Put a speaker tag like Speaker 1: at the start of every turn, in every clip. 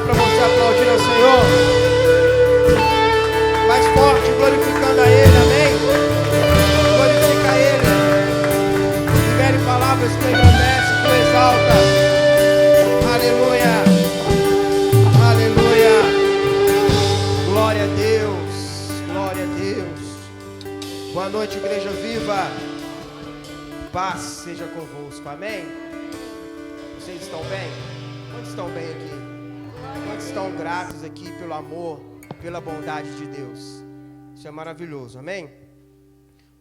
Speaker 1: para você aplaudir ao Senhor. Mais forte, glorificando a Ele, amém? Glorifica a Ele. Libere palavras que engrandece, que exalta. Aleluia. Aleluia. Glória a Deus. Glória a Deus. Boa noite, igreja viva. Paz seja convosco, amém? Vocês estão bem? Quantos estão bem aqui? Quantos estão gratos aqui pelo amor, pela bondade de Deus? Isso é maravilhoso, amém?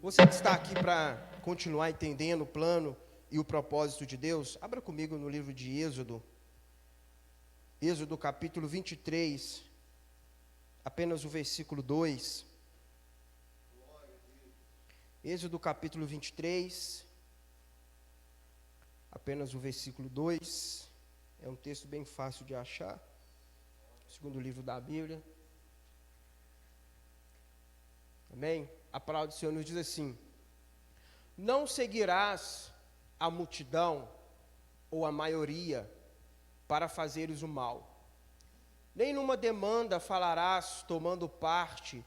Speaker 1: Você que está aqui para continuar entendendo o plano e o propósito de Deus, abra comigo no livro de Êxodo. Êxodo capítulo 23, apenas o versículo 2. Êxodo capítulo 23, apenas o versículo 2. É um texto bem fácil de achar. Segundo livro da Bíblia. Amém? A palavra do Senhor nos diz assim: não seguirás a multidão ou a maioria para fazeres o mal, nem numa demanda falarás tomando parte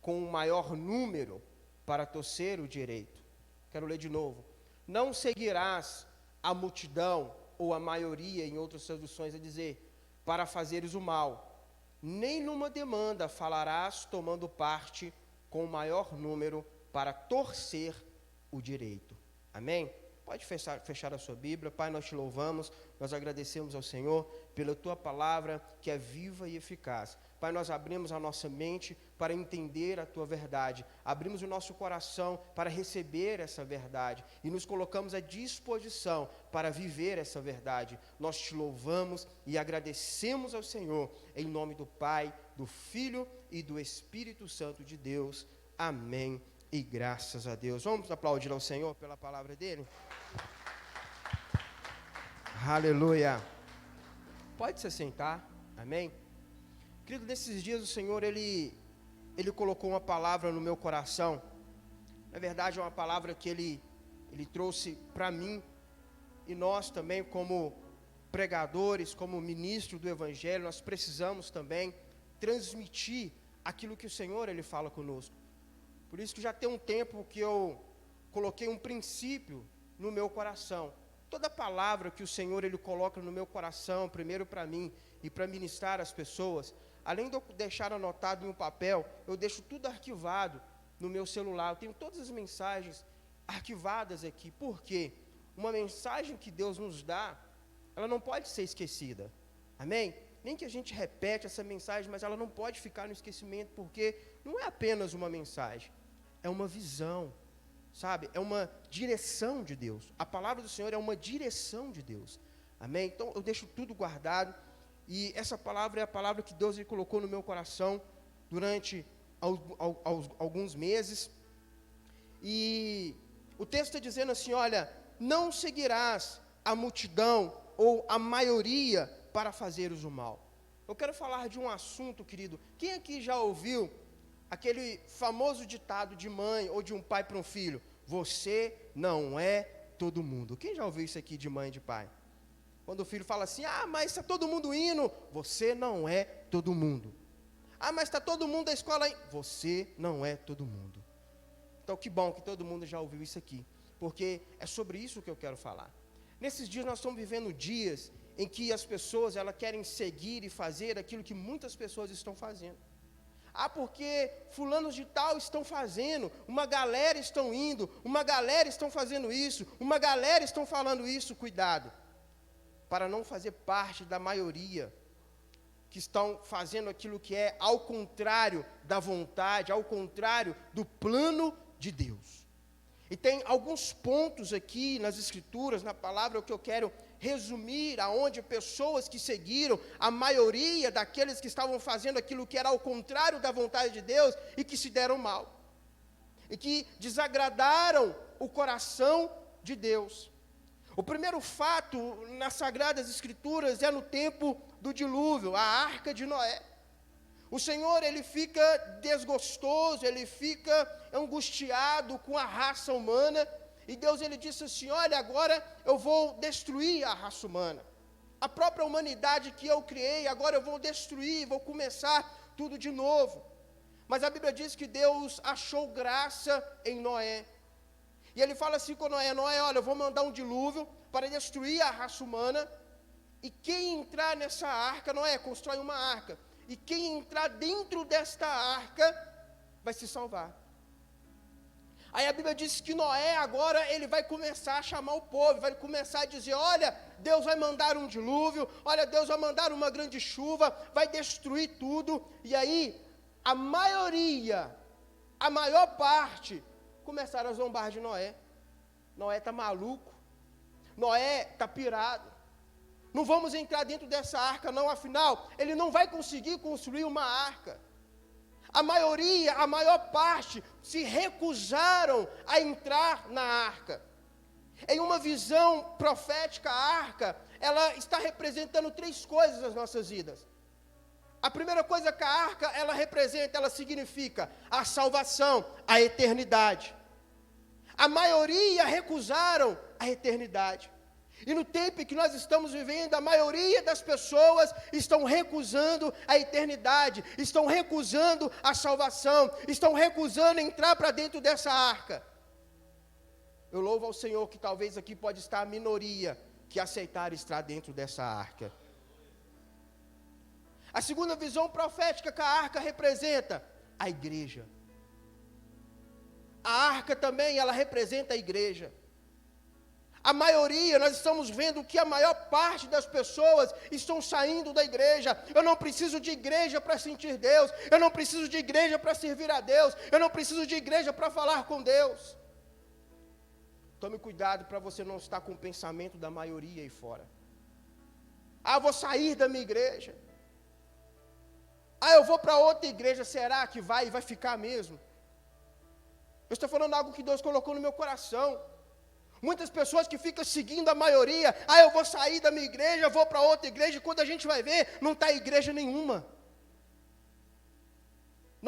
Speaker 1: com o maior número para torcer o direito. Quero ler de novo. Não seguirás a multidão ou a maioria, em outras traduções, a dizer, para fazeres o mal, nem numa demanda falarás tomando parte com o maior número para torcer o direito. Amém? Pode fechar a sua Bíblia. Pai, nós te louvamos, nós agradecemos ao Senhor pela tua palavra que é viva e eficaz. Pai, nós abrimos a nossa mente para entender a tua verdade, abrimos o nosso coração para receber essa verdade e nos colocamos à disposição para viver essa verdade. Nós te louvamos e agradecemos ao Senhor, em nome do Pai, do Filho e do Espírito Santo de Deus. Amém e graças a Deus. Vamos aplaudir ao Senhor pela palavra dele? Aleluia. Pode se sentar, amém? Querido, nesses dias o Senhor, Ele colocou uma palavra no meu coração. Na verdade, é uma palavra que Ele trouxe para mim, e nós também, como pregadores, como ministros do Evangelho, nós precisamos também transmitir aquilo que o Senhor, Ele fala conosco. Por isso que já tem um tempo que eu coloquei um princípio no meu coração. Toda palavra que o Senhor, Ele coloca no meu coração, primeiro para mim e para ministrar às pessoas, além de eu deixar anotado em um papel, eu deixo tudo arquivado no meu celular. Eu tenho todas as mensagens arquivadas aqui. Por quê? Uma mensagem que Deus nos dá, ela não pode ser esquecida. Amém? Nem que a gente repete essa mensagem, mas ela não pode ficar no esquecimento, porque não é apenas uma mensagem, é uma visão, sabe? É uma direção de Deus. A palavra do Senhor é uma direção de Deus. Amém? Então eu deixo tudo guardado. E essa palavra é a palavra que Deus Ele colocou no meu coração durante alguns meses. E o texto está dizendo assim, olha, não seguirás a multidão ou a maioria para fazeres o mal. Eu quero falar de um assunto, querido. Quem aqui já ouviu aquele famoso ditado de mãe ou de um pai para um filho? Você não é todo mundo. Quem já ouviu isso aqui de mãe e de pai? Quando o filho fala assim, mas está todo mundo indo, você não é todo mundo. Mas está todo mundo da escola indo, você não é todo mundo. Então que bom que todo mundo já ouviu isso aqui, porque é sobre isso que eu quero falar. Nesses dias nós estamos vivendo dias em que as pessoas elas querem seguir e fazer aquilo que muitas pessoas estão fazendo. Porque fulanos de tal estão fazendo, uma galera estão indo, uma galera estão fazendo isso, uma galera estão falando isso, cuidado. Para não fazer parte da maioria que estão fazendo aquilo que é ao contrário da vontade, ao contrário do plano de Deus. E tem alguns pontos aqui nas Escrituras, na palavra, que eu quero resumir, aonde pessoas que seguiram a maioria daqueles que estavam fazendo aquilo que era ao contrário da vontade de Deus e que se deram mal. E que desagradaram o coração de Deus. O primeiro fato nas Sagradas Escrituras é no tempo do dilúvio, a Arca de Noé. O Senhor, Ele fica desgostoso, Ele fica angustiado com a raça humana, e Deus, Ele disse assim, olha, agora eu vou destruir a raça humana. a própria humanidade que eu criei, agora eu vou destruir, vou começar tudo de novo. Mas a Bíblia diz que Deus achou graça em Noé. E ele fala assim com Noé: Noé, olha, eu vou mandar um dilúvio para destruir a raça humana, e quem entrar nessa arca, Noé, constrói uma arca, e quem entrar dentro desta arca vai se salvar. Aí a Bíblia diz que Noé agora ele vai começar a chamar o povo, vai começar a dizer: olha, Deus vai mandar um dilúvio, olha, Deus vai mandar uma grande chuva, vai destruir tudo. E aí a maioria, a maior parte, começaram a zombar de Noé. Noé está maluco, Noé está pirado, não vamos entrar dentro dessa arca não, afinal, ele não vai conseguir construir uma arca. A maioria, a maior parte, se recusaram a entrar na arca. Em uma visão profética, a arca, ela está representando 3 coisas nas nossas vidas. A primeira coisa que a arca, ela representa, ela significa a salvação, a eternidade. A maioria recusaram a eternidade. E no tempo em que nós estamos vivendo, a maioria das pessoas estão recusando a eternidade, estão recusando a salvação, estão recusando entrar para dentro dessa arca. Eu louvo ao Senhor que talvez aqui pode estar a minoria que aceitar estar dentro dessa arca. A segunda visão profética que a arca representa, a igreja. A arca também, ela representa a igreja. A maioria, nós estamos vendo que a maior parte das pessoas estão saindo da igreja. Eu não preciso de igreja para sentir Deus, eu não preciso de igreja para servir a Deus, eu não preciso de igreja para falar com Deus. Tome cuidado para você não estar com o pensamento da maioria aí fora. Ah, eu vou sair da minha igreja. Ah, eu vou para outra igreja, será que vai ficar mesmo? Eu estou falando algo que Deus colocou no meu coração. Muitas pessoas que ficam seguindo a maioria: ah, eu vou sair da minha igreja, vou para outra igreja, e quando a gente vai ver, não está igreja nenhuma.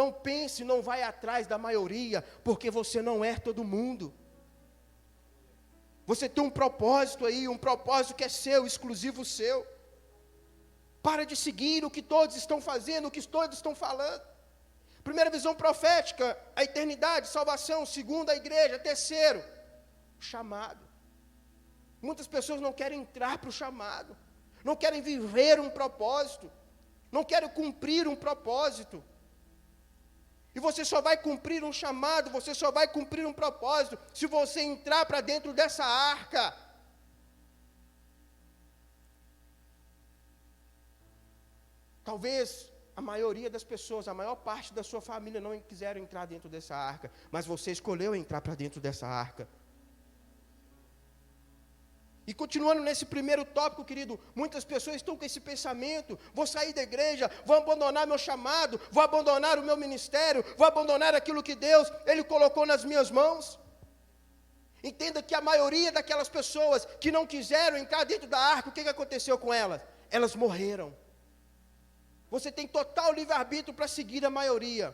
Speaker 1: Não pense, não vai atrás da maioria, porque você não é todo mundo. Você tem um propósito aí, um propósito que é seu, exclusivo seu. Para de seguir o que todos estão fazendo, o que todos estão falando. Primeira visão profética, a eternidade, salvação. Segunda, a igreja. Terceiro, chamado. Muitas pessoas não querem entrar para o chamado, não querem viver um propósito, não querem cumprir um propósito. E você só vai cumprir um chamado, você só vai cumprir um propósito se você entrar para dentro dessa arca. Talvez a maioria das pessoas, a maior parte da sua família não quiseram entrar dentro dessa arca, mas você escolheu entrar para dentro dessa arca. E continuando nesse primeiro tópico, querido, muitas pessoas estão com esse pensamento: vou sair da igreja, vou abandonar meu chamado, vou abandonar o meu ministério, vou abandonar aquilo que Deus, Ele colocou nas minhas mãos. Entenda que a maioria daquelas pessoas que não quiseram entrar dentro da arca, o que aconteceu com elas? Elas morreram. Você tem total livre-arbítrio para seguir a maioria,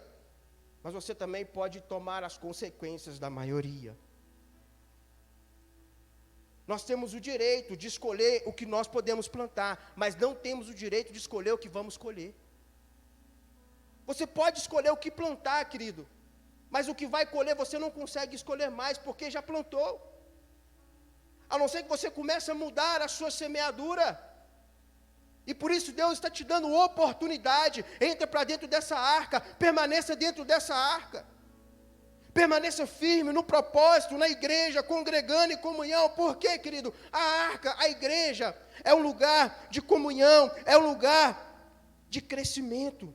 Speaker 1: mas você também pode tomar as consequências da maioria. Nós temos o direito de escolher o que nós podemos plantar, mas não temos o direito de escolher o que vamos colher. Você pode escolher o que plantar, querido, mas o que vai colher você não consegue escolher mais, porque já plantou. A não ser que você comece a mudar a sua semeadura. E por isso Deus está te dando oportunidade. Entra para dentro dessa arca, permaneça dentro dessa arca. Permaneça firme no propósito, na igreja, congregando em comunhão. Por quê, querido? A arca, a igreja, é um lugar de comunhão, é um lugar de crescimento.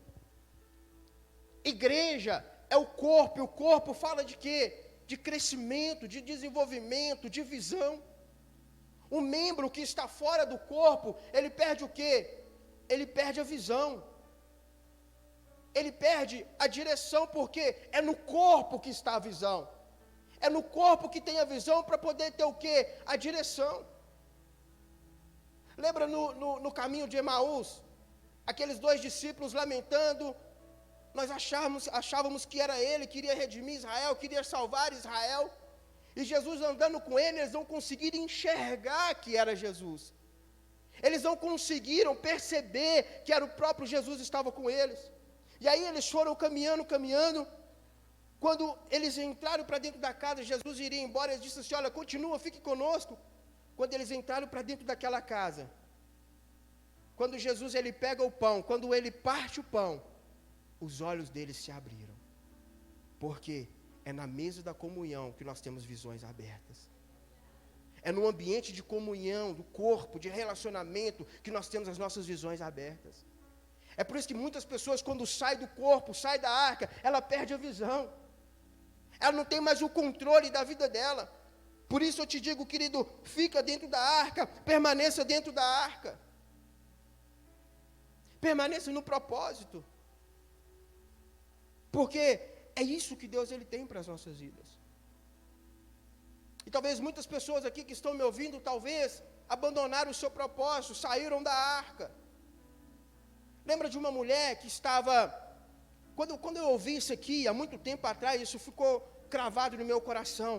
Speaker 1: Igreja é o corpo fala de quê? De crescimento, de desenvolvimento, de visão. O membro que está fora do corpo, ele perde o quê? Ele perde a visão. Ele perde a direção, porque é no corpo que está a visão. É no corpo que tem a visão para poder ter o quê? A direção. Lembra no caminho de Emaús? Aqueles 2 discípulos lamentando. Nós achávamos que era ele, queria redimir Israel, queria salvar Israel. E Jesus andando com ele, eles não conseguiram enxergar que era Jesus. Eles não conseguiram perceber que era o próprio Jesus que estava com eles. E aí eles foram caminhando. Quando eles entraram para dentro da casa, Jesus iria embora, eles disseram assim, olha, continua, fique conosco. Quando eles entraram para dentro daquela casa, quando Jesus ele pega o pão, quando ele parte o pão, os olhos deles se abriram. Porque é na mesa da comunhão que nós temos visões abertas. É no ambiente de comunhão, do corpo, de relacionamento, que nós temos as nossas visões abertas. É por isso que muitas pessoas, quando saem do corpo, saem da arca, ela perde a visão. Ela não tem mais o controle da vida dela. Por isso eu te digo, querido, fica dentro da arca, permaneça dentro da arca. Permaneça no propósito. Porque é isso que Deus ele tem para as nossas vidas. E talvez muitas pessoas aqui que estão me ouvindo, talvez abandonaram o seu propósito, saíram da arca. Lembra de uma mulher que estava... Quando eu ouvi isso aqui, há muito tempo atrás, isso ficou cravado no meu coração.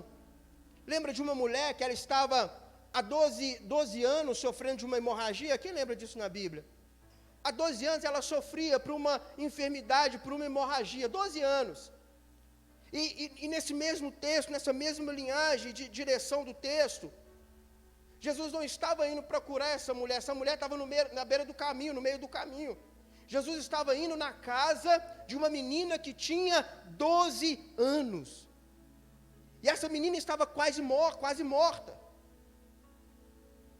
Speaker 1: Lembra de uma mulher que ela estava há 12 anos sofrendo de uma hemorragia? Quem lembra disso na Bíblia? Há 12 anos ela sofria por uma enfermidade, por uma hemorragia. 12 anos. E nesse mesmo texto, nessa mesma linhagem de direção do texto, Jesus não estava indo procurar essa mulher estava na beira do caminho, no meio do caminho. Jesus estava indo na casa de uma menina que tinha 12 anos. E essa menina estava quase morta.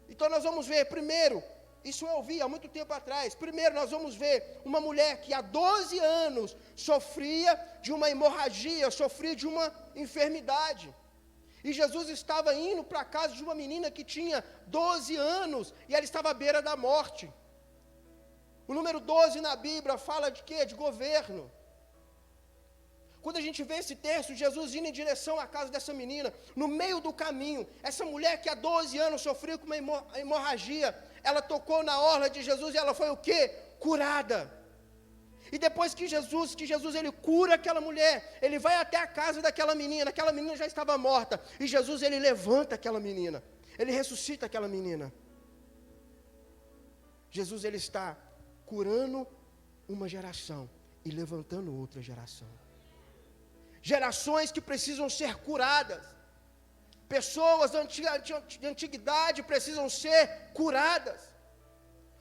Speaker 1: Então nós vamos ver, primeiro, isso eu ouvi há muito tempo atrás. Primeiro nós vamos ver uma mulher que há 12 anos sofria de uma hemorragia, sofria de uma enfermidade. E Jesus estava indo para a casa de uma menina que tinha 12 anos e ela estava à beira da morte. O número 12 na Bíblia fala de quê? De governo. Quando a gente vê esse texto, Jesus indo em direção à casa dessa menina, no meio do caminho, essa mulher que há 12 anos sofria com uma hemorragia, ela tocou na orla de Jesus e ela foi o quê? Curada. E depois que Jesus ele cura aquela mulher, ele vai até a casa daquela menina já estava morta, e Jesus ele levanta aquela menina, ele ressuscita aquela menina. Jesus ele está curando uma geração e levantando outra geração. Gerações que precisam ser curadas. Pessoas de antiguidade precisam ser curadas.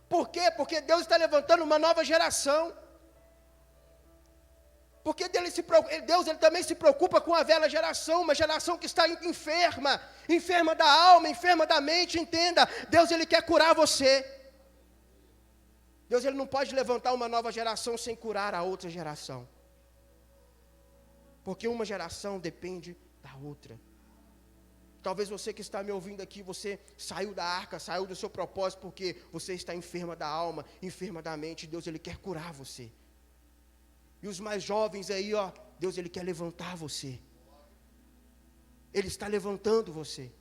Speaker 1: Por quê? Porque Deus está levantando uma nova geração. Porque Deus ele também se preocupa com a velha geração, uma geração que está enferma da alma, enferma da mente, entenda. Deus ele quer curar você. Deus ele não pode levantar uma nova geração sem curar a outra geração. Porque uma geração depende da outra. Talvez você que está me ouvindo aqui, você saiu da arca, saiu do seu propósito, porque você está enferma da alma, enferma da mente. Deus ele quer curar você. E os mais jovens aí, Deus ele quer levantar você. Ele está levantando você.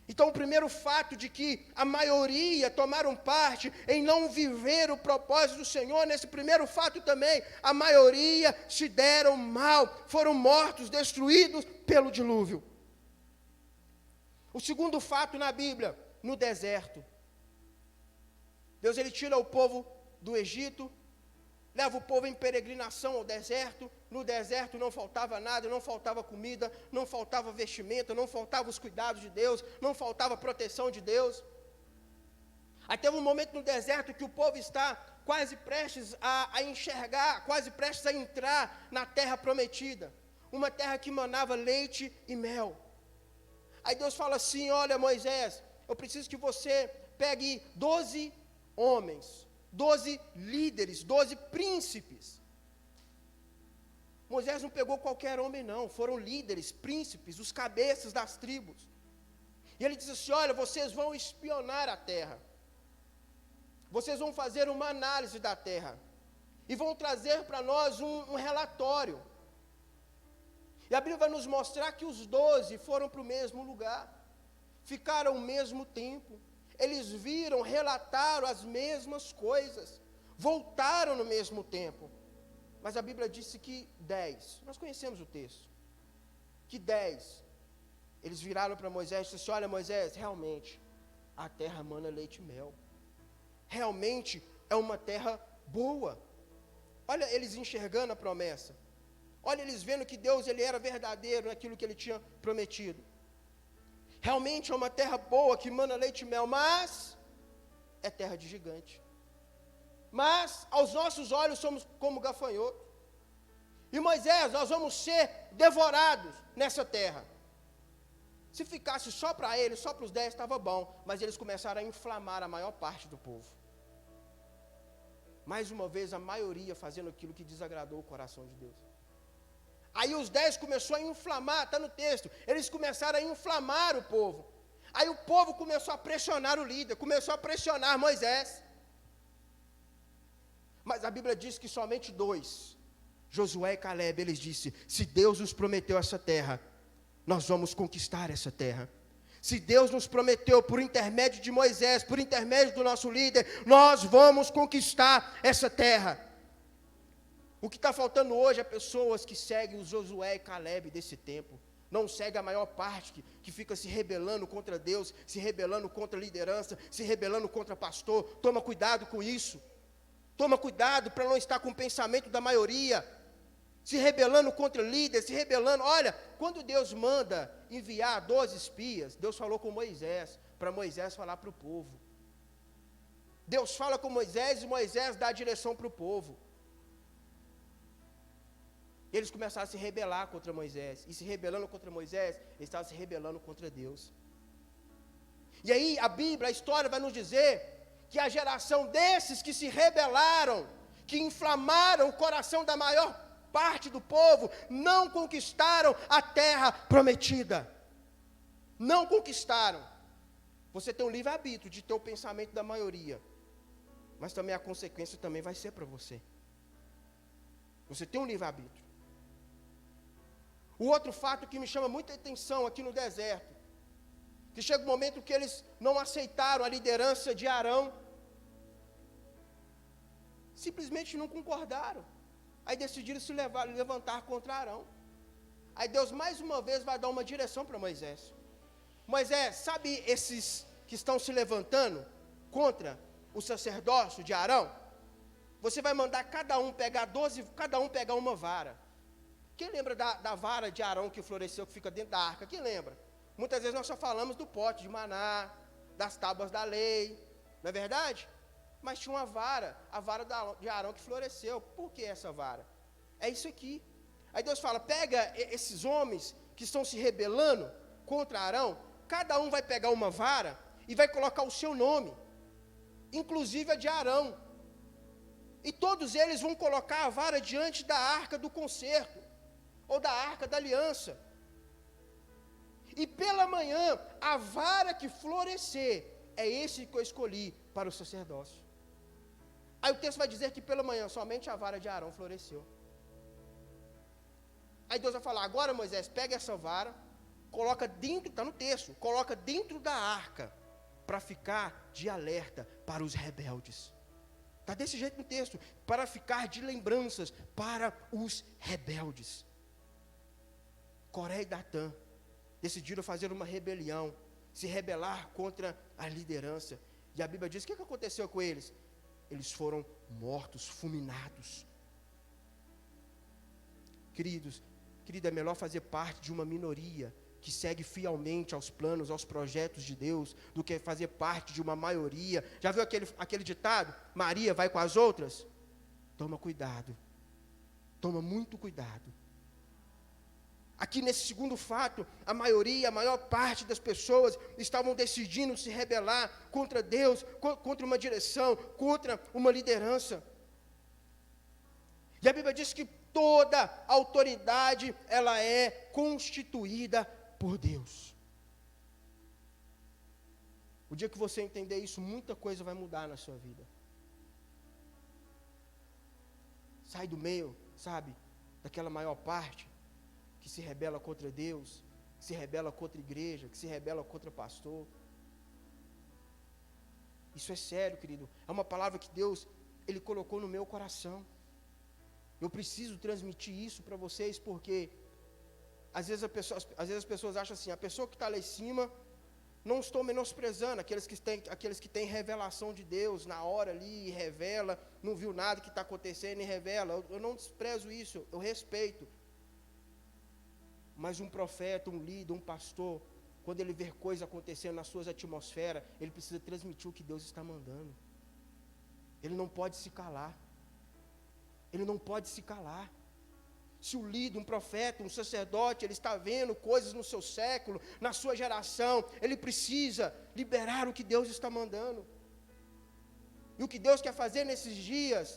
Speaker 1: Então o primeiro fato de que a maioria tomaram parte em não viver o propósito do Senhor, nesse primeiro fato também, a maioria se deram mal, foram mortos, destruídos pelo dilúvio. O segundo fato na Bíblia, no deserto. Deus ele tira o povo do Egito, leva o povo em peregrinação ao deserto. No deserto não faltava nada, não faltava comida, não faltava vestimenta, não faltava os cuidados de Deus, não faltava a proteção de Deus. Aí teve um momento no deserto que o povo está quase prestes a enxergar, quase prestes a entrar na terra prometida. Uma terra que manava leite e mel. Aí Deus fala assim, olha Moisés, eu preciso que você pegue 12 homens, 12 líderes, 12 príncipes. Moisés não pegou qualquer homem não, foram líderes, príncipes, os cabeças das tribos. E ele diz assim, olha, vocês vão espionar a terra. Vocês vão fazer uma análise da terra. E vão trazer para nós um relatório. E a Bíblia vai nos mostrar que os 12 foram para o mesmo lugar. Ficaram ao mesmo tempo. Eles viram, relataram as mesmas coisas. Voltaram no mesmo tempo. Mas a Bíblia disse que 10, nós conhecemos o texto, que 10, eles viraram para Moisés e disseram assim, olha Moisés, realmente, a terra mana leite e mel. Realmente é uma terra boa. Olha eles enxergando a promessa. Olha eles vendo que Deus ele era verdadeiro naquilo que ele tinha prometido. Realmente é uma terra boa que mana leite e mel, mas é terra de gigante. Mas aos nossos olhos somos como gafanhoto. E Moisés, nós vamos ser devorados nessa terra. Se ficasse só para eles, só para os 10, estava bom. Mas eles começaram a inflamar a maior parte do povo. Mais uma vez, a maioria fazendo aquilo que desagradou o coração de Deus. Aí os 10 começou a inflamar, está no texto. Eles começaram a inflamar o povo. Aí o povo começou a pressionar o líder, começou a pressionar Moisés. Mas a Bíblia diz que somente 2, Josué e Caleb, eles disseram, se Deus nos prometeu essa terra, nós vamos conquistar essa terra. Se Deus nos prometeu por intermédio de Moisés, por intermédio do nosso líder, nós vamos conquistar essa terra. O que está faltando hoje é pessoas que seguem os Josué e Caleb desse tempo. Não segue a maior parte que fica se rebelando contra Deus, se rebelando contra a liderança, se rebelando contra pastor. Toma cuidado com isso. Toma cuidado para não estar com o pensamento da maioria, se rebelando contra líder, se rebelando. Olha, quando Deus manda enviar 12 espias, Deus falou com Moisés, para Moisés falar para o povo. Deus fala com Moisés e Moisés dá a direção para o povo. Eles começaram a se rebelar contra Moisés, e se rebelando contra Moisés, eles estavam se rebelando contra Deus. E aí a Bíblia, a história vai nos dizer que a geração desses que se rebelaram, que inflamaram o coração da maior parte do povo, não conquistaram a terra prometida. Não conquistaram. Você tem um livre-arbítrio de ter o pensamento da maioria, mas também a consequência também vai ser para você. Você tem um livre-arbítrio. O outro fato que me chama muita atenção aqui no deserto, que chega um momento que eles não aceitaram a liderança de Arão, simplesmente não concordaram, aí decidiram se levantar contra Arão. Aí Deus mais uma vez vai dar uma direção para Moisés. Moisés, sabe esses que estão se levantando contra o sacerdócio de Arão? Você vai mandar cada um pegar uma vara. Quem lembra da vara de Arão que floresceu, que fica dentro da arca? Quem lembra? Muitas vezes nós só falamos do pote de maná, das tábuas da lei, não é verdade? Mas tinha uma vara, a vara de Arão que floresceu. Por que essa vara? É isso aqui. Aí Deus fala, pega esses homens que estão se rebelando contra Arão, cada um vai pegar uma vara e vai colocar o seu nome, inclusive a de Arão. E todos eles vão colocar a vara diante da arca do concerto, ou da arca da aliança. E pela manhã, a vara que florescer, é esse que eu escolhi para o sacerdócio. Aí o texto vai dizer que pela manhã, somente a vara de Arão floresceu. Aí Deus vai falar, agora Moisés, pega essa vara, coloca dentro, está no texto, coloca dentro da arca, para ficar de alerta para os rebeldes. Está desse jeito no texto, para ficar de lembranças para os rebeldes. Coré e Datã decidiram fazer uma rebelião, se rebelar contra a liderança. E a Bíblia diz, o que aconteceu com eles? Eles foram mortos, fulminados. Queridos, é melhor fazer parte de uma minoria que segue fielmente aos planos, aos projetos de Deus, do que fazer parte de uma maioria. Já viu aquele ditado? Maria vai com as outras? Toma cuidado. Toma muito cuidado. Aqui nesse segundo fato, a maior parte das pessoas estavam decidindo se rebelar contra Deus, contra uma direção, contra uma liderança. E a Bíblia diz que toda autoridade, ela é constituída por Deus. O dia que você entender isso, muita coisa vai mudar na sua vida. Sai do meio, sabe, daquela maior parte que se rebela contra Deus, que se rebela contra a igreja, que se rebela contra pastor. Isso é sério, querido. É uma palavra que Deus, Ele colocou no meu coração. Eu preciso transmitir isso para vocês, porque às vezes as pessoas acham assim, a pessoa que está lá em cima, Não estou menosprezando aqueles que têm revelação de Deus, na hora ali, revela, não viu nada que está acontecendo e revela. Eu não desprezo isso, eu respeito. Mas um profeta, um líder, um pastor, quando ele vê coisa acontecendo nas suas atmosferas, ele precisa transmitir o que Deus está mandando. Ele não pode se calar. Ele não pode se calar. Se o líder, um profeta, um sacerdote, ele está vendo coisas no seu século, na sua geração, ele precisa liberar o que Deus está mandando. E o que Deus quer fazer nesses dias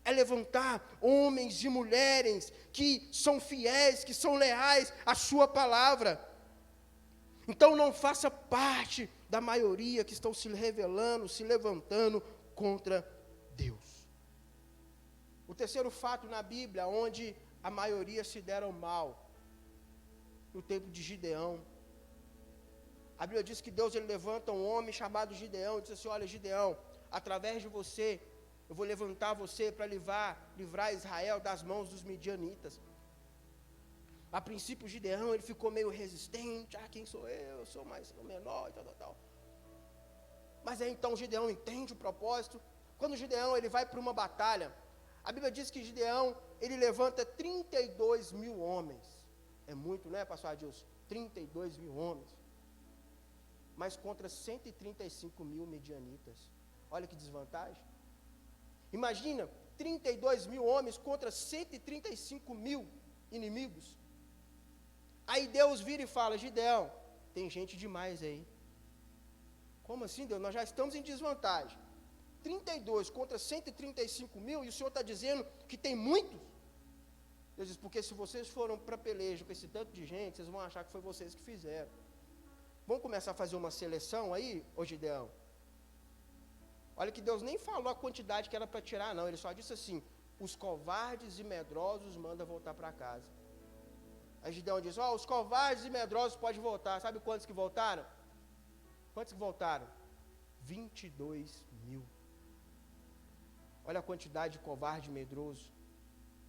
Speaker 1: é levantar homens e mulheres que são fiéis, que são leais à sua palavra. Então não faça parte da maioria que estão se revelando, se levantando contra Deus. O terceiro fato na Bíblia, onde a maioria se deram mal, no tempo de Gideão. A Bíblia diz que Deus ele levanta um homem chamado Gideão, e diz assim: olha, Gideão, através de você, eu vou levantar você para livrar Israel das mãos dos midianitas. A princípio, Gideão, ele ficou meio resistente: quem sou eu? Eu sou mais o menor, e tal. Mas aí então Gideão entende o propósito. Quando Gideão ele vai para uma batalha, a Bíblia diz que Gideão, ele levanta 32 mil homens. É muito, né, pastor Adilson? 32 mil homens. Mas contra 135 mil medianitas. Olha que desvantagem. Imagina, 32 mil homens contra 135 mil inimigos. Aí Deus vira e fala: Gideão, tem gente demais aí. Como assim, Deus? Nós já estamos em desvantagem. 32 contra 135 mil, e o Senhor está dizendo que tem muitos? Deus diz: porque se vocês foram para peleja com esse tanto de gente, vocês vão achar que foi vocês que fizeram. Vamos começar a fazer uma seleção aí, ô Gideão? Olha que Deus nem falou a quantidade que era para tirar, não. Ele só disse assim: os covardes e medrosos manda voltar para casa. Aí Gideão diz: os covardes e medrosos podem voltar. Sabe quantos que voltaram? Quantos que voltaram? 22 mil. Olha a quantidade de covarde e medroso.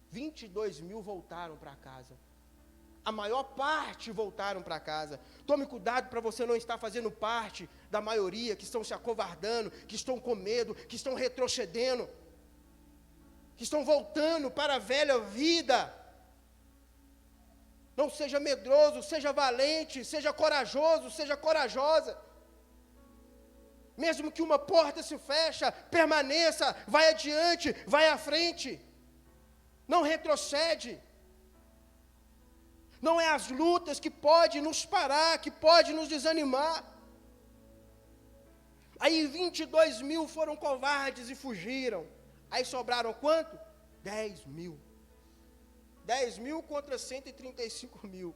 Speaker 1: 22 mil voltaram para casa. A maior parte voltaram para casa. Tome cuidado para você não estar fazendo parte da maioria que estão se acovardando, que estão com medo, que estão retrocedendo, que estão voltando para a velha vida. Não seja medroso, seja valente, seja corajoso, seja corajosa. Mesmo que uma porta se feche, permaneça, vai adiante, vai à frente. Não retrocede. Não é as lutas que pode nos parar, que pode nos desanimar. Aí 22 mil foram covardes e fugiram. Aí sobraram quanto? 10 mil. 10 mil contra 135 mil.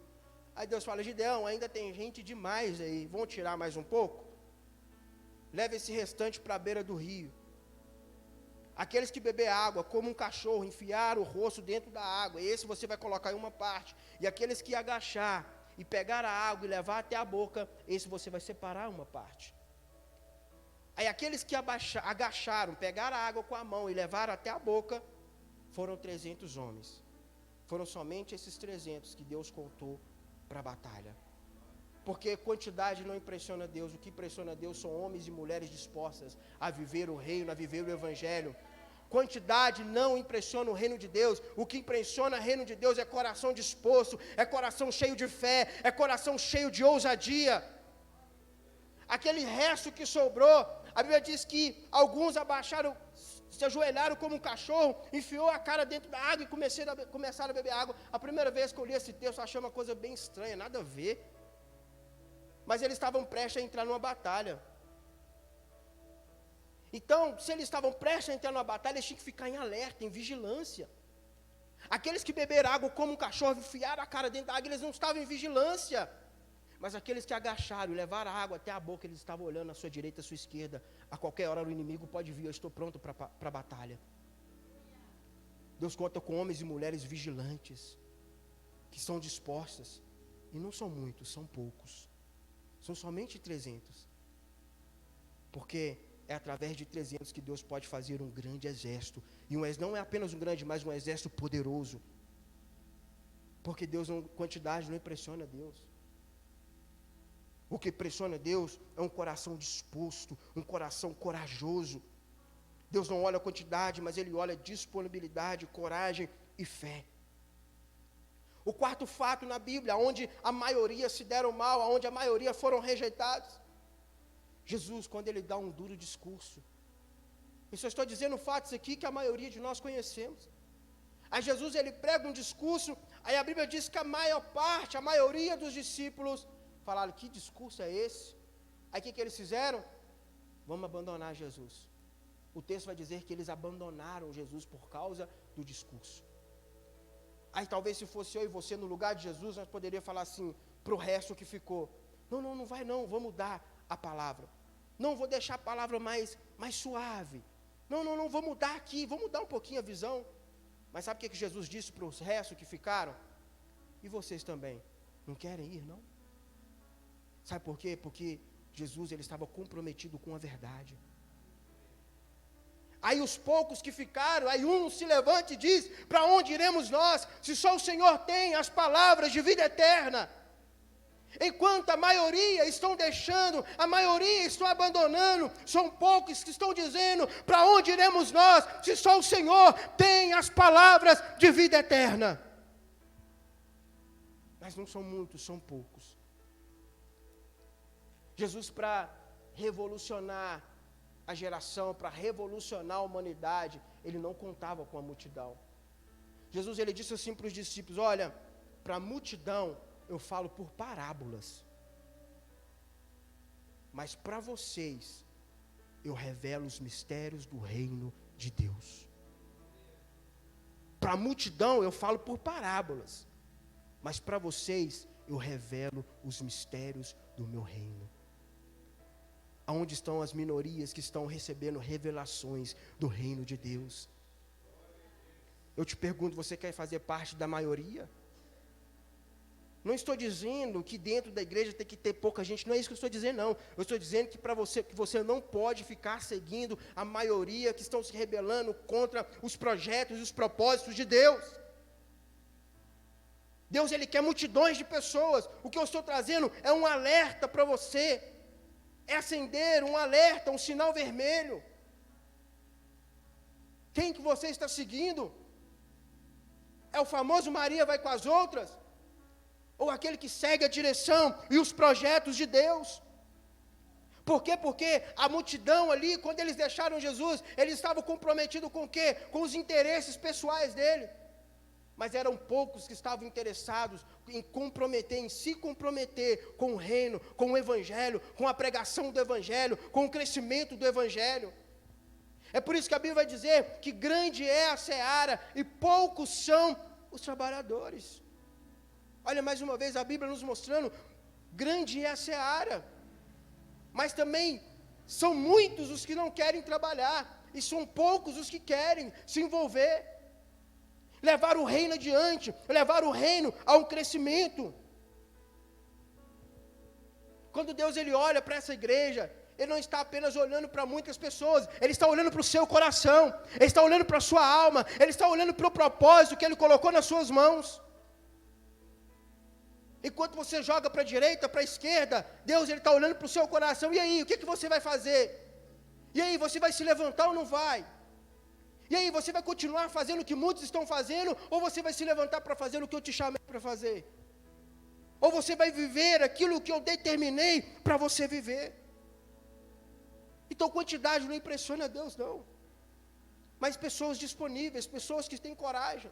Speaker 1: Aí Deus fala: Gideão, ainda tem gente demais aí. Vão tirar mais um pouco? Leve esse restante para a beira do rio. Aqueles que beber água, como um cachorro, enfiar o rosto dentro da água, esse você vai colocar em uma parte. E aqueles que agachar e pegar a água e levar até a boca, esse você vai separar uma parte. Aí aqueles que agacharam, pegaram a água com a mão e levaram até a boca, foram 300 homens. Foram somente esses 300 que Deus contou para a batalha. Porque quantidade não impressiona Deus. O que impressiona Deus são homens e mulheres dispostas a viver o reino, a viver o evangelho. Quantidade não impressiona o reino de Deus. O que impressiona o reino de Deus é coração disposto, é coração cheio de fé, é coração cheio de ousadia. Aquele resto que sobrou, a Bíblia diz que alguns abaixaram, se ajoelharam como um cachorro, enfiou a cara dentro da água e começaram a beber água. A primeira vez que eu li esse texto, eu achei uma coisa bem estranha, nada a ver. Mas eles estavam prestes a entrar numa batalha. Então, se eles estavam prestes a entrar numa batalha, eles tinham que ficar em alerta, em vigilância. Aqueles que beberam água como um cachorro, enfiaram a cara dentro da água, eles não estavam em vigilância. Mas aqueles que agacharam e levaram a água até a boca, eles estavam olhando à sua direita, à sua esquerda. A qualquer hora o inimigo pode vir, eu estou pronto para a batalha. Deus conta com homens e mulheres vigilantes, que são dispostas. E não são muitos, são poucos. São somente 300. Porque é através de 300 que Deus pode fazer um grande exército. E não é apenas um grande, mas um exército poderoso. Porque quantidade não impressiona Deus. O que impressiona Deus é um coração disposto, um coração corajoso. Deus não olha a quantidade, mas Ele olha disponibilidade, coragem e fé. O quarto fato na Bíblia, onde a maioria se deram mal, onde a maioria foram rejeitados, Jesus, quando Ele dá um duro discurso. Eu só estou dizendo fatos aqui que a maioria de nós conhecemos. Aí Jesus, Ele prega um discurso, aí a Bíblia diz que a maior parte, a maioria dos discípulos falaram, que discurso é esse? Aí o que eles fizeram? Vamos abandonar Jesus. O texto vai dizer que eles abandonaram Jesus por causa do discurso. Aí talvez se fosse eu e você no lugar de Jesus, nós poderíamos falar assim, para o resto que ficou, não vai não, vou mudar a palavra. Não, vou deixar a palavra mais suave. Não, vou mudar aqui, vou mudar um pouquinho a visão. Mas sabe o que Jesus disse para os restos que ficaram? E vocês também, não querem ir não? Sabe por quê? Porque Jesus, Ele estava comprometido com a verdade. Aí os poucos que ficaram, aí um se levanta e diz, para onde iremos nós, se só o Senhor tem as palavras de vida eterna? Enquanto a maioria estão deixando, a maioria estão abandonando, são poucos que estão dizendo, para onde iremos nós, se só o Senhor tem as palavras de vida eterna? Mas não são muitos, são poucos. Jesus, para revolucionar a geração, para revolucionar a humanidade, Ele não contava com a multidão. Jesus, Ele disse assim para os discípulos, olha, para a multidão eu falo por parábolas, mas para vocês eu revelo os mistérios do reino de Deus. Para a multidão eu falo por parábolas, mas para vocês eu revelo os mistérios do meu reino. Aonde estão as minorias que estão recebendo revelações do reino de Deus? Eu te pergunto, você quer fazer parte da maioria? Não estou dizendo que dentro da igreja tem que ter pouca gente, não é isso que eu estou dizendo não. Eu estou dizendo que para você, que você não pode ficar seguindo a maioria que estão se rebelando contra os projetos e os propósitos de Deus. Deus, Ele quer multidões de pessoas. O que eu estou trazendo é um alerta para você. É acender um alerta, um sinal vermelho. Quem que você está seguindo? É o famoso Maria vai com as outras? Ou aquele que segue a direção e os projetos de Deus? Por quê? Porque a multidão ali, quando eles deixaram Jesus, eles estavam comprometidos com o quê? Com os interesses pessoais dele. Mas eram poucos que estavam interessados em se comprometer com o reino, com o evangelho, com a pregação do evangelho, com o crescimento do evangelho. É por isso que a Bíblia vai dizer que grande é a seara e poucos são os trabalhadores. Olha mais uma vez a Bíblia nos mostrando, grande é a seara, mas também são muitos os que não querem trabalhar, e são poucos os que querem se envolver. Levar o reino adiante, levar o reino a um crescimento. Quando Deus ele olha para essa igreja, Ele não está apenas olhando para muitas pessoas, Ele está olhando para o seu coração, Ele está olhando para a sua alma, Ele está olhando para o propósito que Ele colocou nas suas mãos. Enquanto você joga para a direita, para a esquerda, Deus ele está olhando para o seu coração, e aí, o que você vai fazer? E aí, você vai se levantar ou não vai? E aí, você vai continuar fazendo o que muitos estão fazendo, ou você vai se levantar para fazer o que eu te chamei para fazer? Ou você vai viver aquilo que eu determinei para você viver? Então, quantidade não impressiona a Deus, não. Mas pessoas disponíveis, pessoas que têm coragem.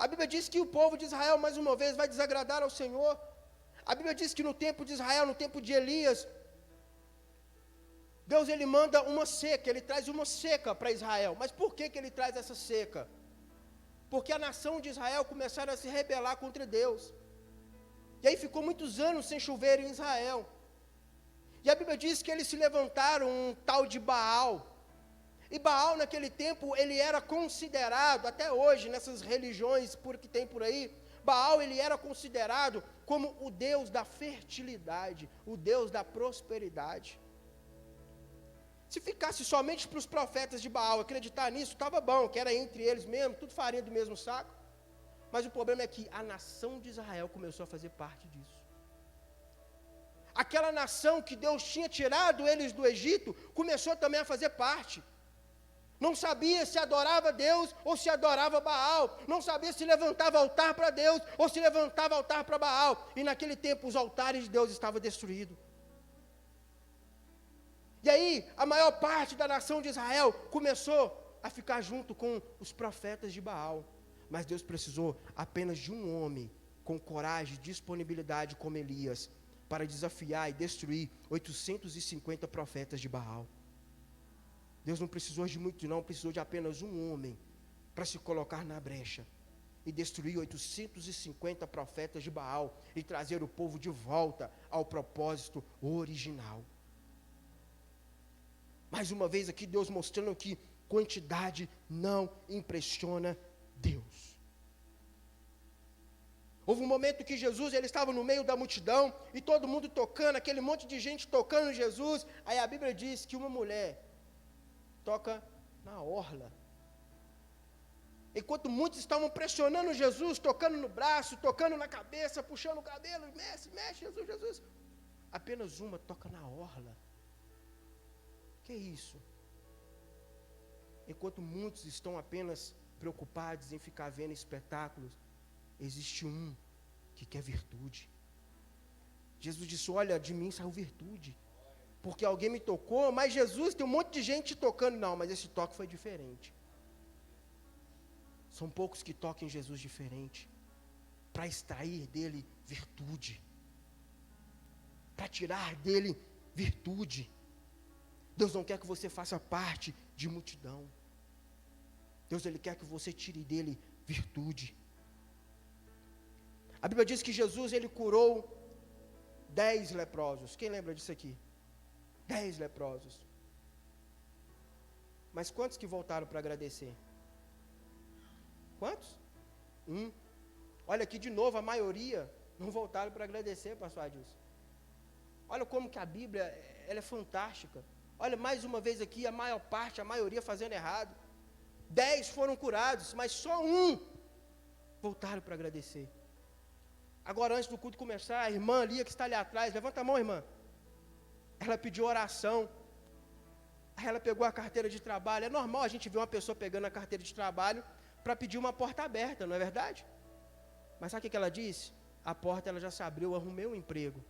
Speaker 1: A Bíblia diz que o povo de Israel, mais uma vez, vai desagradar ao Senhor. A Bíblia diz que no tempo de Israel, no tempo de Elias, Deus ele manda uma seca, ele traz uma seca para Israel. Mas por que ele traz essa seca? Porque a nação de Israel começaram a se rebelar contra Deus. E aí ficou muitos anos sem chover em Israel. E a Bíblia diz que eles se levantaram um tal de Baal. E Baal naquele tempo, ele era considerado, até hoje, nessas religiões que tem por aí, Baal ele era considerado como o Deus da fertilidade, o Deus da prosperidade. Se ficasse somente para os profetas de Baal acreditar nisso, estava bom, que era entre eles mesmo, tudo farinha do mesmo saco. Mas o problema é que a nação de Israel começou a fazer parte disso. aquela nação que Deus tinha tirado eles do Egito, começou também a fazer parte. Não sabia se adorava Deus ou se adorava Baal. Não sabia se levantava altar para Deus ou se levantava altar para Baal. E naquele tempo os altares de Deus estavam destruídos. E aí a maior parte da nação de Israel começou a ficar junto com os profetas de Baal. Mas Deus precisou apenas de um homem com coragem e disponibilidade como Elias para desafiar e destruir 850 profetas de Baal. Deus não precisou de muito não, precisou de apenas um homem para se colocar na brecha e destruir 850 profetas de Baal e trazer o povo de volta ao propósito original. Mais uma vez aqui Deus mostrando que quantidade não impressiona Deus. Houve um momento que Jesus ele estava no meio da multidão e todo mundo tocando, aquele monte de gente tocando Jesus. Aí a Bíblia diz que uma mulher toca na orla. Enquanto muitos estavam pressionando Jesus, tocando no braço, tocando na cabeça, puxando o cabelo, mexe, Jesus, Jesus. Apenas uma toca na orla. Que isso? Enquanto muitos estão apenas preocupados em ficar vendo espetáculos, existe um que quer virtude. Jesus disse, olha, de mim saiu virtude. Porque alguém me tocou, mas Jesus, tem um monte de gente tocando. Não, mas esse toque foi diferente. São poucos que tocam em Jesus diferente, para extrair dele virtude, para tirar dele virtude. Deus não quer que você faça parte de multidão. Deus ele quer que você tire dele virtude. A Bíblia diz que Jesus ele curou 10 leprosos. Quem lembra disso aqui? 10 leprosos. Mas quantos que voltaram para agradecer? Quantos? Olha aqui de novo, a maioria não voltaram para agradecer, pastor Adilson. Olha como que a Bíblia ela é fantástica. Olha mais uma vez aqui, a maior parte, a maioria fazendo errado. 10 foram curados, mas só um voltaram para agradecer. Agora antes do culto começar, a irmã ali que está ali atrás, levanta a mão, irmã. Ela pediu oração. Aí ela pegou a carteira de trabalho. É normal a gente ver uma pessoa pegando a carteira de trabalho para pedir uma porta aberta, não é verdade? Mas sabe o que ela disse? A porta ela já se abriu, eu arrumei um emprego.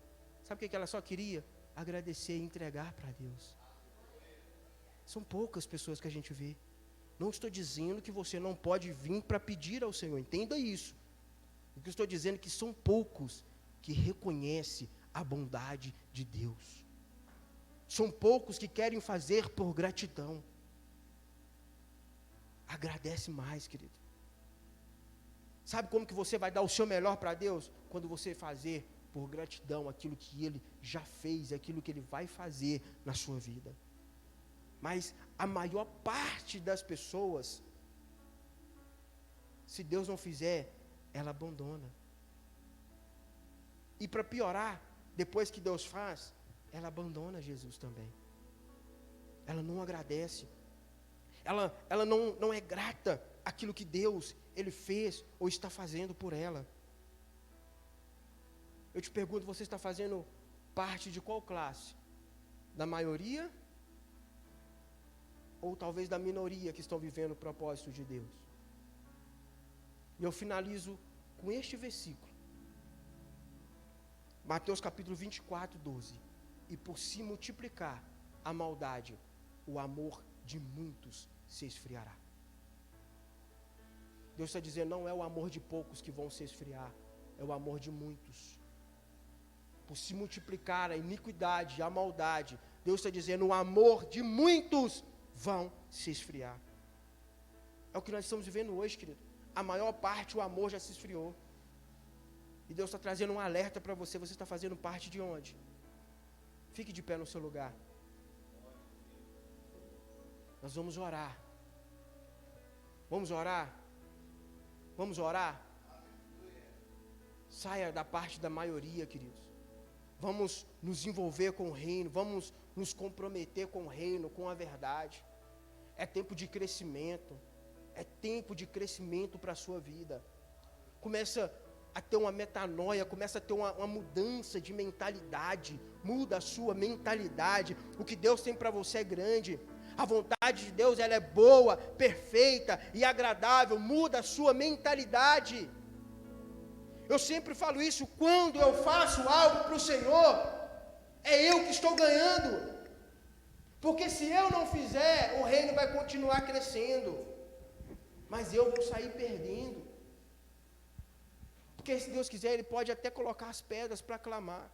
Speaker 1: Sabe o que ela só queria? Agradecer e entregar para Deus. São poucas pessoas que a gente vê. Não estou dizendo que você não pode vir para pedir ao Senhor, entenda isso. O que eu estou dizendo é que são poucos que reconhecem a bondade de Deus. São poucos que querem fazer por gratidão. Agradece mais, querido. Sabe como que você vai dar o seu melhor para Deus? Quando você fazer por gratidão aquilo que Ele já fez, aquilo que Ele vai fazer na sua vida. Mas a maior parte das pessoas, se Deus não fizer, ela abandona. E para piorar, depois que Deus faz, ela abandona Jesus também. Ela não agradece. Ela não é grata àquilo que Deus, Ele fez ou está fazendo por ela. Eu te pergunto, você está fazendo parte de qual classe? Da maioria? Ou talvez da minoria que estão vivendo o propósito de Deus? E eu finalizo com este versículo. Mateus capítulo 24, 12. E por se multiplicar a maldade, o amor de muitos se esfriará. Deus está dizendo, não é o amor de poucos que vão se esfriar, é o amor de muitos. Por se multiplicar a iniquidade, a maldade, Deus está dizendo, o amor de muitos vão se esfriar. É o que nós estamos vivendo hoje, querido. A maior parte, o amor já se esfriou. E Deus está trazendo um alerta para você. Você está fazendo parte de onde? Fique de pé no seu lugar. Nós vamos orar. Vamos orar? Vamos orar? Saia da parte da maioria, queridos. Vamos nos envolver com o reino. Vamos nos comprometer com o reino, com a verdade. É tempo de crescimento. É tempo de crescimento para a sua vida. Começa a ter uma metanoia, começa a ter uma mudança de mentalidade. Muda a sua mentalidade. O que Deus tem para você é grande. A vontade de Deus, ela é boa, perfeita e agradável. Muda a sua mentalidade. Eu sempre falo isso, quando eu faço algo para o Senhor, é eu que estou ganhando. Porque se eu não fizer, o reino vai continuar crescendo. Mas eu vou sair perdendo. Porque se Deus quiser, Ele pode até colocar as pedras para clamar.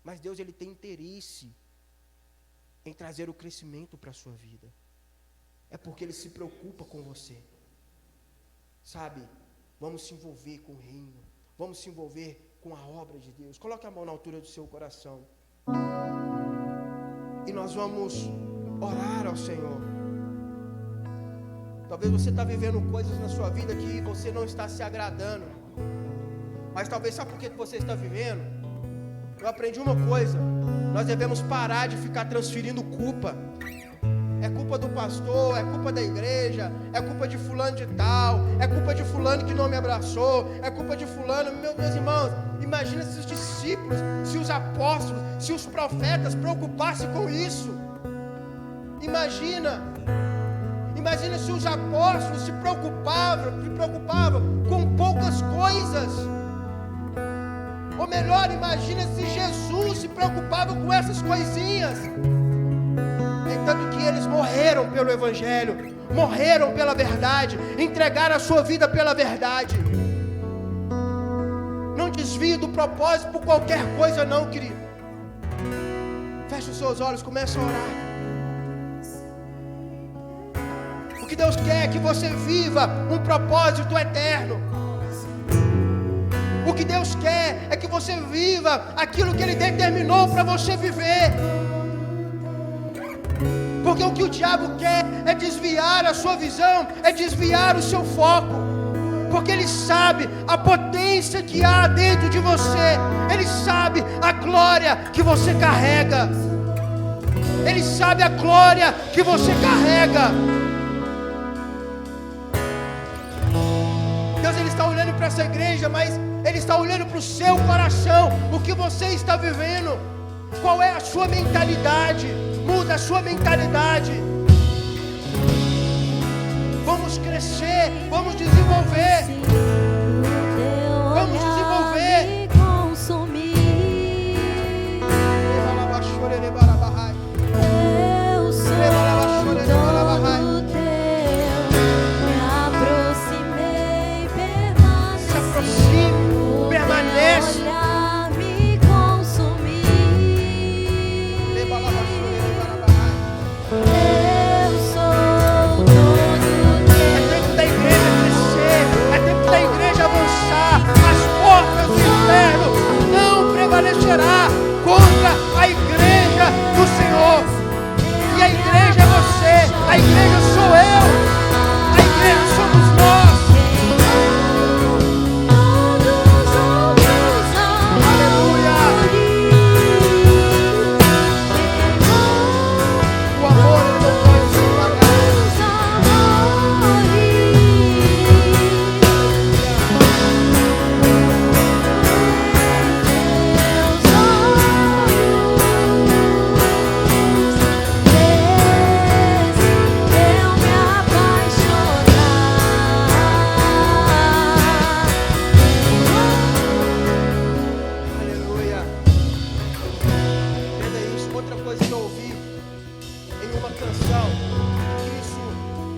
Speaker 1: Mas Deus, Ele tem interesse em trazer o crescimento para a sua vida. É porque Ele se preocupa com você. Sabe, vamos se envolver com o reino. Vamos se envolver com a obra de Deus. Coloque a mão na altura do seu coração. E nós vamos orar ao Senhor. Talvez você está vivendo coisas na sua vida que você não está se agradando. Mas talvez, sabe por que você está vivendo? Eu aprendi uma coisa. Nós devemos parar de ficar transferindo culpa. É culpa do pastor, é culpa da igreja, é culpa de fulano de tal, é culpa de fulano que não me abraçou, é culpa de fulano. Meus irmãos, imagina se os discípulos, se os apóstolos, se os profetas preocupassem com isso. Imagina se os apóstolos se preocupavam com poucas coisas. Ou melhor, imagina se Jesus se preocupava com essas coisinhas. Tanto que eles morreram pelo Evangelho, morreram pela verdade, entregaram a sua vida pela verdade. Não desvie do propósito por qualquer coisa não, querido. Feche os seus olhos, comece a orar. O que Deus quer é que você viva um propósito eterno. O que Deus quer é que você viva aquilo que Ele determinou para você viver. Porque o que o diabo quer é desviar a sua visão, é desviar o seu foco. Porque ele sabe a potência que há dentro de você. Ele sabe a glória que você carrega. Ele sabe a glória que você carrega. Deus, Ele está olhando para essa igreja, mas Ele está olhando para o seu coração. O que você está vivendo? Qual é a sua mentalidade? Muda a sua mentalidade. Vamos crescer, vamos desenvolver. Vamos desenvolver.
Speaker 2: Eu sou todo teu. Me aproximei, permaneci.
Speaker 1: Se aproxime, permanece.
Speaker 2: Olhar me consumir. Eu sou todo teu.
Speaker 1: É tempo da igreja crescer, é tempo da igreja avançar. As portas do inferno não prevalecerá contra a igreja do Senhor. E a igreja é você, a igreja sou eu, a igreja somos nós. Aleluia. O amor não pode se pagar. Aleluia. Entenda isso. Outra coisa que eu ouvi em uma canção, que isso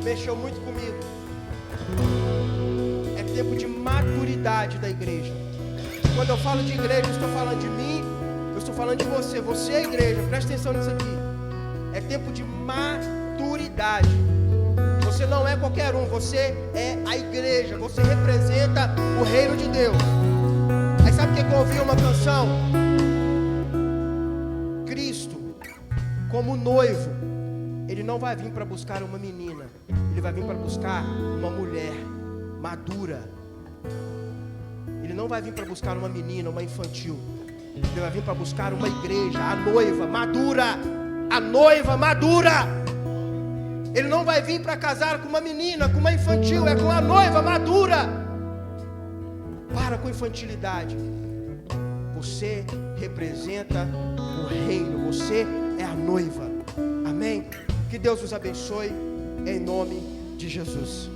Speaker 1: mexeu muito comigo. É tempo de maturidade da igreja. Quando eu falo de igreja, eu estou falando de mim, eu estou falando de você. Você é a igreja, presta atenção nisso aqui. É tempo de maturidade. Você não é qualquer um, você é a igreja. Você representa o reino de Deus. Aí sabe o que eu ouvi uma canção? Cristo, como noivo, Ele não vai vir para buscar uma menina. Ele vai vir para buscar uma mulher madura. Ele não vai vir para buscar uma menina, uma infantil. Ele vai vir para buscar uma igreja, a noiva madura. A noiva madura. Ele não vai vir para casar com uma menina, com uma infantil. É com a noiva madura. Para com infantilidade. Você representa o reino. Você é a noiva. Amém? Que Deus os abençoe. Em nome de Jesus.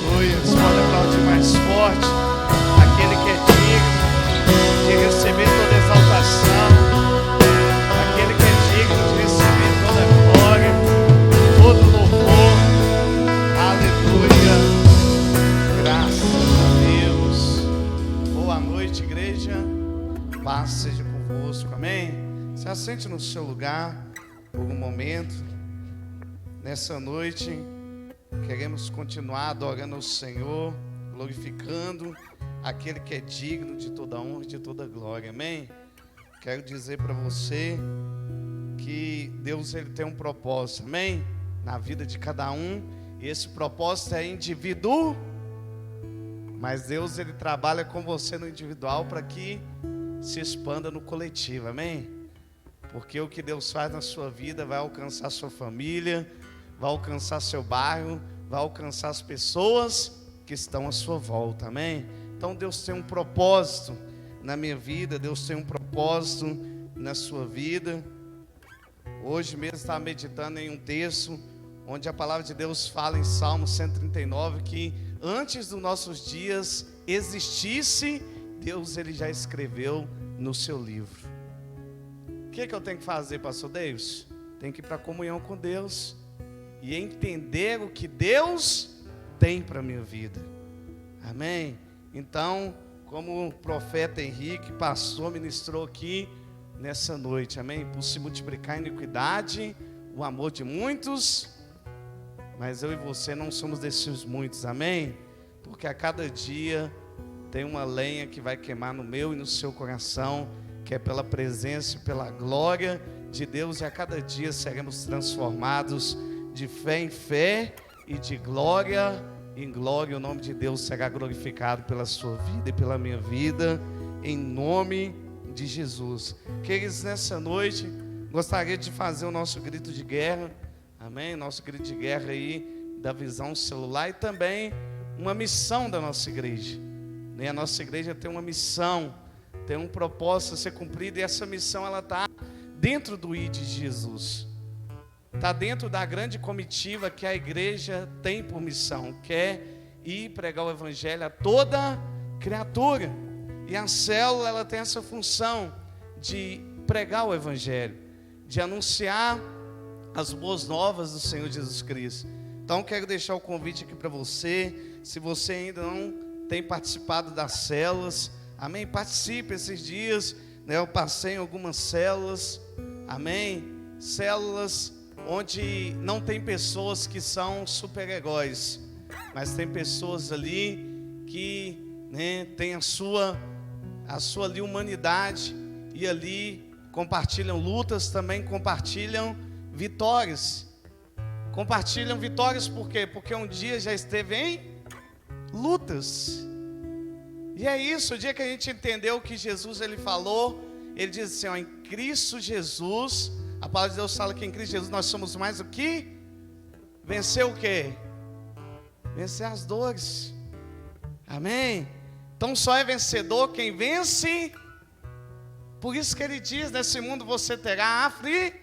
Speaker 3: Aleluia. Você pode aplaudir mais forte aquele que é digno de receber toda exaltação, aquele que é digno de receber toda glória, todo louvor. Aleluia. Graças a Deus. Boa noite, igreja. Paz seja convosco. Amém? Se assente no seu lugar por um momento. Nessa noite queremos continuar adorando ao Senhor, glorificando aquele que é digno de toda honra e de toda glória. Amém? Quero dizer para você que Deus ele tem um propósito, amém? Na vida de cada um, e esse propósito é indivíduo, mas Deus ele trabalha com você no individual para que se expanda no coletivo, amém? Porque o que Deus faz na sua vida vai alcançar sua família, vai alcançar seu bairro, vai alcançar as pessoas que estão à sua volta, amém? Então Deus tem um propósito na minha vida, Deus tem um propósito na sua vida. Hoje mesmo estava meditando em um texto onde a palavra de Deus fala em Salmo 139 que antes dos nossos dias existisse, Deus ele já escreveu no seu livro. O que eu tenho que fazer, pastor Davis? Tenho que ir para a comunhão com Deus e entender o que Deus tem para a minha vida. Amém? Então, como o profeta Henrique, pastor, ministrou aqui nessa noite, amém? Por se multiplicar a iniquidade, o amor de muitos, mas eu e você não somos desses muitos, amém? Porque a cada dia tem uma lenha que vai queimar no meu e no seu coração, que é pela presença e pela glória de Deus, e a cada dia seremos transformados de fé em fé e de glória em glória. O nome de Deus será glorificado pela sua vida e pela minha vida, em nome de Jesus. Queridos, nessa noite gostaria de fazer o nosso grito de guerra, amém? Nosso grito de guerra aí da Visão Celular, e também uma missão da nossa igreja, né? A nossa igreja tem uma missão, tem um propósito a ser cumprido, e essa missão ela está dentro do ID de Jesus, está dentro da grande comitiva que a igreja tem por missão, que é ir pregar o evangelho a toda criatura. E a célula ela tem essa função de pregar o evangelho, de anunciar as boas novas do Senhor Jesus Cristo. Então quero deixar o convite aqui para você, se você ainda não tem participado das células, amém? Participe esses dias, né? Eu passei em algumas células, amém? Células onde não tem pessoas que são super-heróis, mas tem pessoas ali que, né, tem a sua ali humanidade, e ali compartilham lutas, também compartilham vitórias. Compartilham vitórias por quê? Porque um dia já esteve em lutas. E é isso, o dia que a gente entendeu que Jesus ele falou, ele diz assim, ó, em Cristo Jesus, a palavra de Deus fala que em Cristo Jesus nós somos mais o que? Vencer o quê? Vencer as dores. Amém? Então só é vencedor quem vence. Por isso que ele diz, nesse mundo você terá aflição,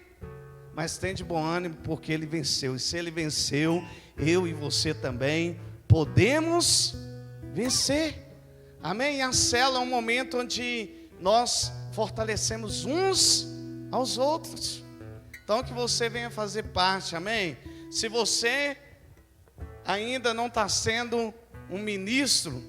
Speaker 3: mas tem de bom ânimo, porque ele venceu. E se ele venceu, eu e você também podemos vencer. Amém? E a célula é um momento onde nós fortalecemos uns aos outros. Então que você venha fazer parte, amém? Se você ainda não está sendo um ministro,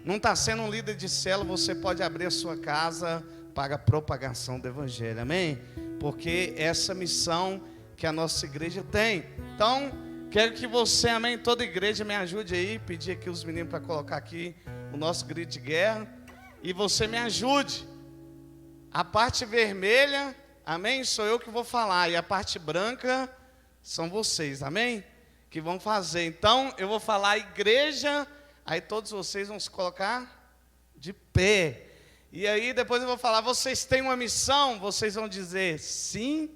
Speaker 3: não está sendo um líder de célula, você pode abrir a sua casa para a propagação do evangelho, amém? Porque essa missão que a nossa igreja tem. Então, quero que você, amém, toda igreja me ajude aí, pedir aqui os meninos para colocar aqui o nosso grito de guerra, e você me ajude. A parte vermelha, amém, sou eu que vou falar, e a parte branca são vocês, amém? Que vão fazer. Então, eu vou falar igreja, aí todos vocês vão se colocar de pé. E aí depois eu vou falar, vocês têm uma missão? Vocês vão dizer, sim,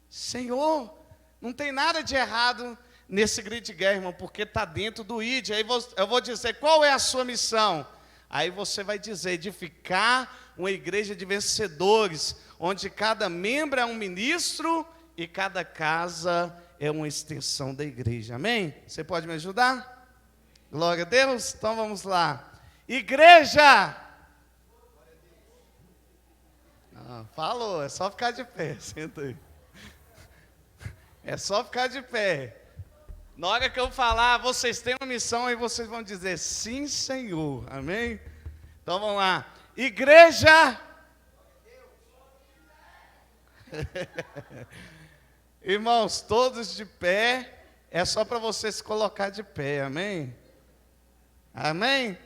Speaker 3: Senhor. Não tem nada de errado nesse grito de guerra, irmão, porque está dentro do ID. Aí eu vou dizer, qual é a sua missão? Aí você vai dizer, edificar uma igreja de vencedores, onde cada membro é um ministro e cada casa é uma extensão da igreja. Amém? Você pode me ajudar? Glória a Deus. Então vamos lá. Igreja! Falou, é só ficar de pé. Senta aí. É só ficar de pé. Na hora que eu falar, vocês têm uma missão e vocês vão dizer, sim, Senhor. Amém? Então vamos lá. Igreja! Irmãos, todos de pé. É só para você se colocar de pé. Amém? Amém?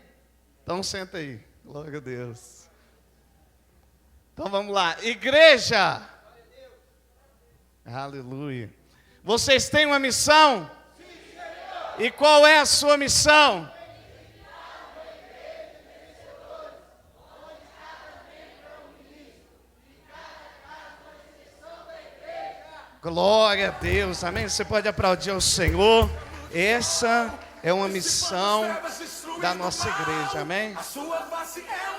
Speaker 3: Então senta aí. Glória a Deus. Então vamos lá. Igreja! Aleluia. Vocês têm uma missão? E qual é a sua missão? Glória a Deus, amém? Você pode aplaudir ao Senhor. Essa é uma missão da nossa igreja, amém?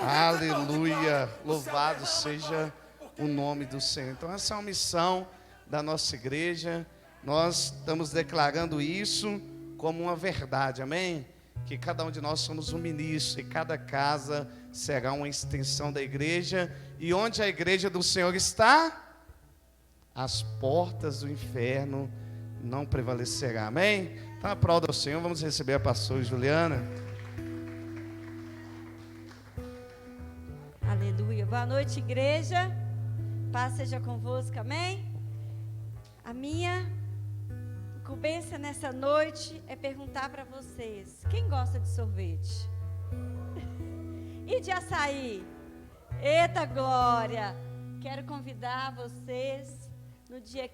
Speaker 3: Aleluia, louvado seja o nome do Senhor. Então essa é uma missão da nossa igreja. Nós estamos declarando isso como uma verdade, amém? Que cada um de nós somos um ministro e cada casa será uma extensão da igreja. E onde a igreja do Senhor está, as portas do inferno não prevalecerão, amém? Então aplauda ao Senhor, vamos receber a pastora Juliana.
Speaker 2: Aleluia. Boa noite, igreja. Paz seja convosco, amém? A minha incumbência nessa noite é perguntar para vocês: quem gosta de sorvete? E de açaí? Eita glória! Quero convidar vocês, no dia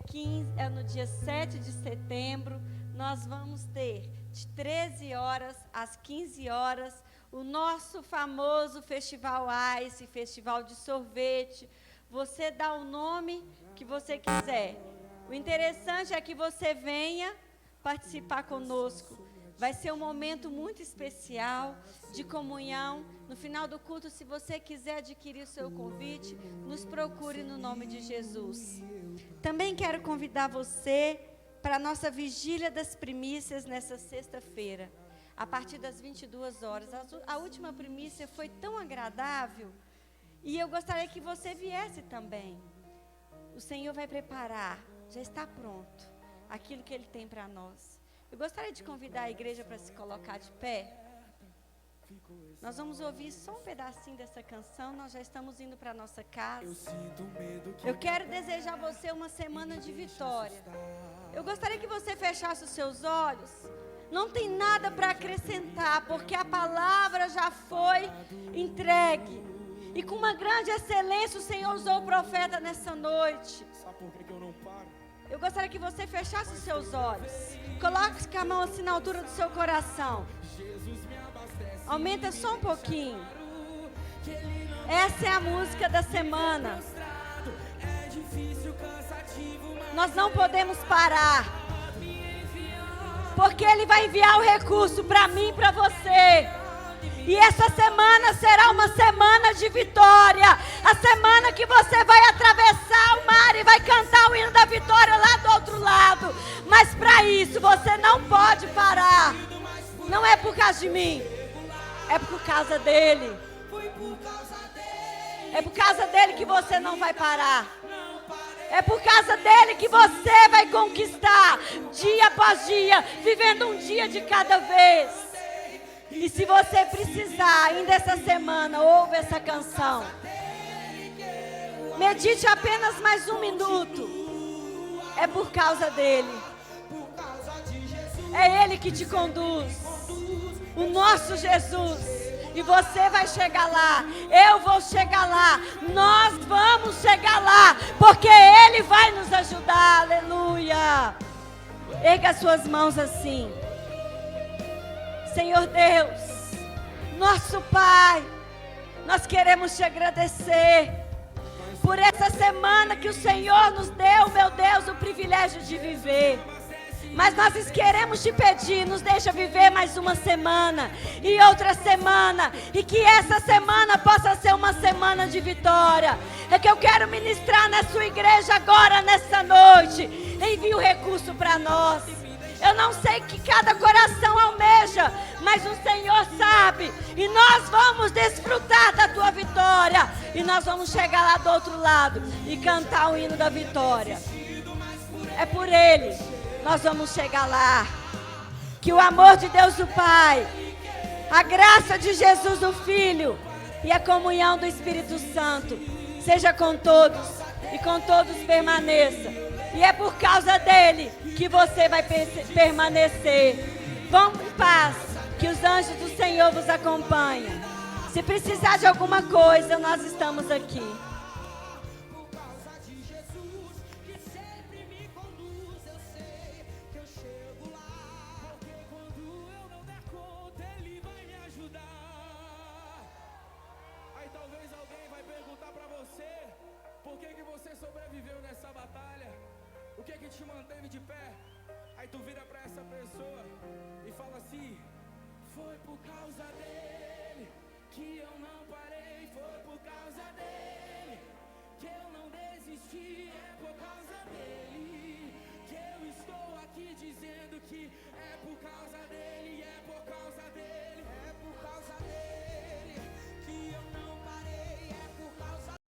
Speaker 2: 7 de setembro, nós vamos ter de 13 horas às 15 horas, o nosso famoso Festival Ice, Festival de Sorvete. Você dá o nome que você quiser. O interessante é que você venha participar conosco. Vai ser um momento muito especial de comunhão. No final do culto, se você quiser adquirir o seu convite, nos procure no nome de Jesus. Também quero convidar você para a nossa vigília das primícias nessa sexta-feira, a partir das 22 horas. A última primícia foi tão agradável e eu gostaria que você viesse também. O Senhor vai preparar, já está pronto, aquilo que Ele tem para nós. Eu gostaria de convidar a igreja para se colocar de pé. Nós vamos ouvir só um pedacinho dessa canção, nós já estamos indo para a nossa casa. Eu quero desejar a você uma semana de vitória. Eu gostaria que você fechasse os seus olhos. Não tem nada para acrescentar, porque a palavra já foi entregue. E com uma grande excelência o Senhor usou o profeta nessa noite. Eu gostaria que você fechasse os seus olhos. Coloque a mão assim na altura do seu coração. Aumenta só um pouquinho. Essa é a música da semana. Nós não podemos parar, porque Ele vai enviar o recurso para mim e para você. E essa semana será uma semana de vitória. A semana que você vai atravessar o mar e vai cantar o hino da vitória lá do outro lado. Mas para isso você não pode parar. Não é por causa de mim, é por causa dele. É por causa dele que você não vai parar. É por causa dele que você vai conquistar dia após dia, vivendo um dia de cada vez. E se você precisar, ainda essa semana, ouve essa canção. Medite apenas mais um minuto. É por causa dele. É Ele que te conduz. O nosso Jesus. E você vai chegar lá. Eu vou chegar lá. Nós vamos chegar lá. Porque Ele vai nos ajudar. Aleluia. Erga as suas mãos assim. Senhor Deus, nosso Pai, nós queremos te agradecer por essa semana que o Senhor nos deu, meu Deus, o privilégio de viver. Mas nós queremos te pedir, nos deixa viver mais uma semana e outra semana, e que essa semana possa ser uma semana de vitória. É que eu quero ministrar na sua igreja agora, nessa noite. Envie o recurso para nós. Eu não sei que cada coração almeja, mas o Senhor sabe. E nós vamos desfrutar da tua vitória. E nós vamos chegar lá do outro lado e cantar o hino da vitória. É por Ele. Nós vamos chegar lá. Que o amor de Deus o Pai, a graça de Jesus o Filho e a comunhão do Espírito Santo seja com todos e com todos permaneça. E é por causa dele que você vai permanecer. Vão em paz, que os anjos do Senhor vos acompanhem. Se precisar de alguma coisa, nós estamos aqui.
Speaker 4: Sobreviveu nessa batalha, o que é que te manteve de pé? Aí tu vira pra essa pessoa e fala assim: foi por causa dele que eu não parei.